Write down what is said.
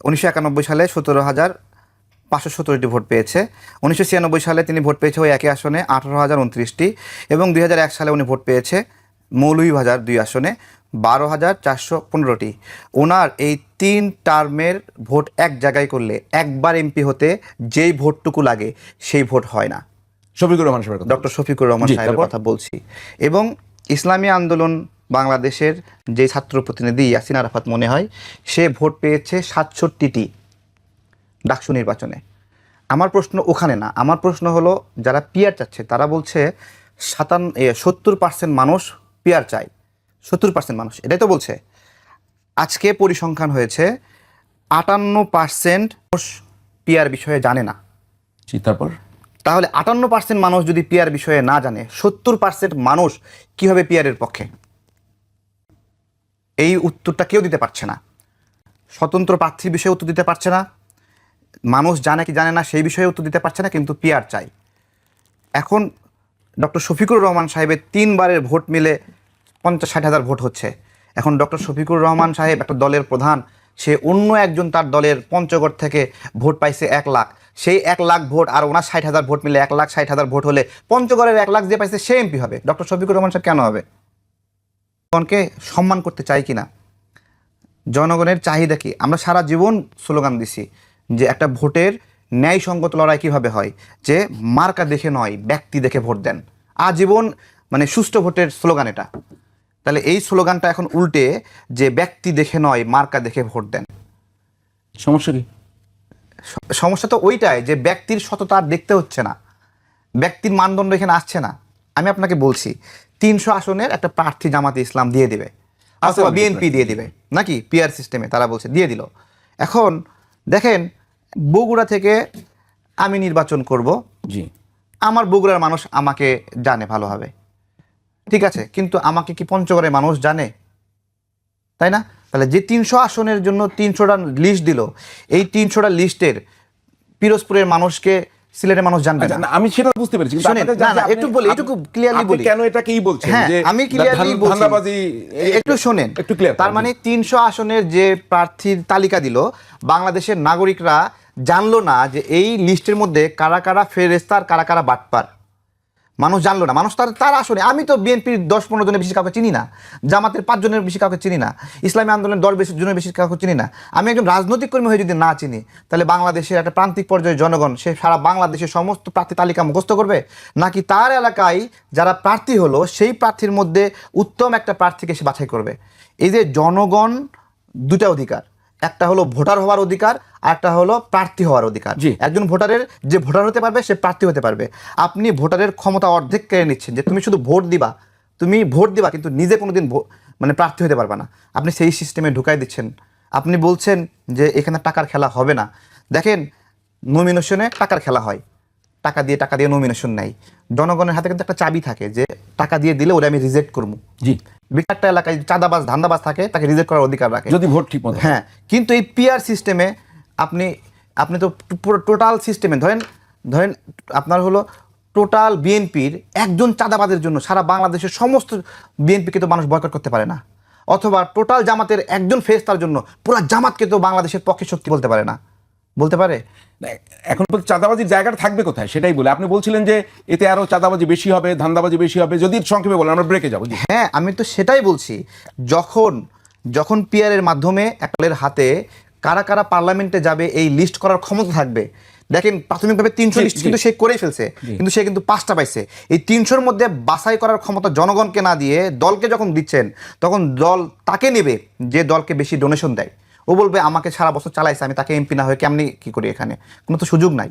1991 সালে 17,517টি ভোট পেয়েছে। 1996 সালে তিনি ভোট পেয়েছে ওই একই আসনে 18,029টি, এবং 2001 সালে উনি ভোট পেয়েছে মৌলভীবাজার 2 আসনে 12,415টি। ওনার এই 3 টার্মের ভোট এক জায়গায় করলে একবার এমপি হতে যেই ভোটটুকু লাগে সেই ভোট হয় না। শফিকুর রহমান সাহেবের কথা, ডক্টর শফিকুর রহমান সাহেবের কথা বলছি। এবং ইসলামী আন্দোলন বাংলাদেশের যে ছাত্র প্রতিনিধি ইয়াসিন আরাফাত মনে হয় সে ভোট পেয়েছে 67টি ডাকসু নির্বাচনে। আমার প্রশ্ন ওখানে না, আমার প্রশ্ন হলো যারা পিআর চাচ্ছে তারা বলছে 70% মানুষ পিআর চায়, 70% মানুষ, এটাই তো বলছে। আজকে পরিসংখ্যান হয়েছে 58% মানুষ পিআর বিষয়ে জানে না। তারপর তাহলে 58% মানুষ যদি পিআর বিষয়ে না জানে, 70% মানুষ কিভাবে পিআরের পক্ষে? এই উত্তরটা কেউ দিতে পারছে না। স্বতন্ত্র প্রার্থীর বিষয়ে উত্তর দিতে পারছে না, মানুষ জানে কি জানে না সেই বিষয়ে উত্তর দিতে পারছে না, কিন্তু পিআর চাই। এখন ডক্টর শফিকুর রহমান সাহেবের 3 বারের ভোট মিলে 50-60 হাজার ভোট হচ্ছে। এখন ডক্টর শফিকুর রহমান সাহেব একটা দলের প্রধান, সে অন্য একজন তার দলের পঞ্চগড় থেকে ভোট পাইছে 1 লাখ, সেই 1 লাখ ভোট আর ওনার 60 হাজার ভোট মিলে 1,60,000 ভোট হলে পঞ্চগড়ের 1 লাখ যে পাইছে সে এমপি হবে, ডক্টর শফিকুর রহমান সাহেব কেন হবে? জনগণকে সম্মান করতে চাই কিনা, জনগণের চাহিদা কি? আমরা সারা জীবন স্লোগান দিছি যে একটা ভোটের ন্যায়সঙ্গত লড়াই কিভাবে হয়, যে মার্কা দেখে নয় ব্যক্তি দেখে ভোট দেন। আজীবন মানে সুষ্ঠু ভোটের স্লোগান এটা। তাহলে এই স্লোগানটা এখন উল্টে যে ব্যক্তি দেখে নয় মার্কা দেখে ভোট দেন। সমস্যা কি? সমস্যা তো ওইটাই যে ব্যক্তির সততা আর দেখতে হচ্ছে না, ব্যক্তির মানদণ্ড এখানে আসছে না। আমি আপনাকে বলছি 300 আসনের একটা প্রার্থী জামাতে ইসলাম দিয়ে দিবে অথবা বিএনপি দিয়ে দিবে, নাকি পিআর সিস্টেমে তারা বলছে দিয়ে দিল। এখন দেখেন বগুড়া থেকে আমি নির্বাচন করব, জি, আমার বগুড়ার মানুষ আমাকে জানে ভালোভাবে, ঠিক আছে, কিন্তু আমাকে কি পঞ্চগড়ের মানুষ জানে? তাই না? তাহলে যে 300 আসনের জন্য 300টা লিস্ট দিল, এই 300টা লিস্টের পিরোজপুরের মানুষকে সিলেটের মানুষ জানবে না। আমি সেটা বুঝতে পেরেছি, একটু বলি, একটু ক্লিয়ারলি বলি কেন এটাকেই বলছেন যে আমি ক্লিয়ারলি বলছি, ধান্দাবাজি একটু শুনেন, একটু ক্লিয়ার। তার মানে 300 আসনের যে প্রার্থীর তালিকা দিল, বাংলাদেশের নাগরিকরা জানলো না যে এই লিস্টের মধ্যে কারা কারা ফেরেস্তার কারা কারা বাটপার, মানুষ জানলো না। মানুষ তার আসনে, আমি তো বিএনপির 10-15 জনের বেশি কাউকে চিনি না, জামাতের 5 জনের বেশি কাউকে চিনি না, ইসলামী আন্দোলনের 10 জনের বেশি কাউকে চিনি না। আমি একজন রাজনৈতিক কর্মী হয়ে যদি না চিনি, তাহলে বাংলাদেশের একটা প্রান্তিক পর্যায়ে জনগণ সে সারা বাংলাদেশের সমস্ত প্রার্থী তালিকা মুখস্থ করবে, নাকি তার এলাকায় যারা প্রার্থী হলো সেই প্রার্থীর মধ্যে উত্তম একটা প্রার্থীকে সে বাছাই করবে? এই যে জনগণ 2টা অধিকার, একটা হলো ভোটার হওয়ার অধিকার, আর একটা হলো প্রার্থী হওয়ার অধিকার। একজন ভোটারের যে ভোটার হতে পারবে সে প্রার্থী হতে পারবে। আপনি ভোটারের ক্ষমতা অর্ধেক কেড়ে নিচ্ছেন, যে তুমি শুধু ভোট দিবা, তুমি ভোট দিবা কিন্তু নিজে কোনোদিন মানে প্রার্থী হতে পারবে না, আপনি সেই সিস্টেমে ঢুকাই দিচ্ছেন। আপনি বলছেন যে এখানে টাকার খেলা হবে না। দেখেন নমিনেশনে টাকার খেলা হয়, টাকা দিয়ে নমিনেশন নেয়। জনগণের হাতে কিন্তু একটা চাবি থাকে যে টাকা দিয়ে দিলে ওটা আমি রিজেক্ট করবো। জি, একটা এলাকায় চাঁদাবাজ ধান্দাবাজ থাকে, তাকে রিজেক্ট করার অধিকার রাখে যদি ভোট ঠিক মতো। হ্যাঁ, কিন্তু এই পিআর সিস্টেমে আপনি তো পুরো টোটাল সিস্টেমে ধরেন আপনার হলো টোটাল বিএনপির একজন চাঁদাবাজের জন্য সারা বাংলাদেশের সমস্ত বিএনপিকে তো মানুষ বয়কট করতে পারে না, অথবা টোটাল জামাতের একজন ফেরেশতার জন্য পুরো জামাতকে তো বাংলাদেশের পক্ষে শক্তি বলতে পারে না, বলতে পারে? এখন চাঁদাবাজির জায়গাটা থাকবে কোথায় সেটাই বলে আপনি বলছিলেন যে এতে আরো চাঁদাবাজি বেশি হবে, ধান্দাবাজি বেশি হবে। যদি সংক্ষেপে বলেন আমরা ব্রেকে যাবো। হ্যাঁ, আমি তো সেটাই বলছি। যখন পিআরের মাধ্যমে একলের হাতে কারা কারা পার্লামেন্টে যাবে এই লিস্ট করার ক্ষমতা থাকবে। দেখেন প্রাথমিকভাবে 300 লিস্ট কিন্তু সে করেই ফেলছে, কিন্তু সে কিন্তু 5টা পাইছে। এই 300-র মধ্যে বাছাই করার ক্ষমতা জনগণকে না দিয়ে দলকে যখন দিচ্ছেন, তখন দল তাকে নেবে যে দলকে বেশি ডোনেশন দেয়। ও বলবে আমাকে সারা বছর চালাইছে, আমি তাকে এমপি না হয়ে কেমনি কি করি, এখানে কোনো তো সুযোগ নাই।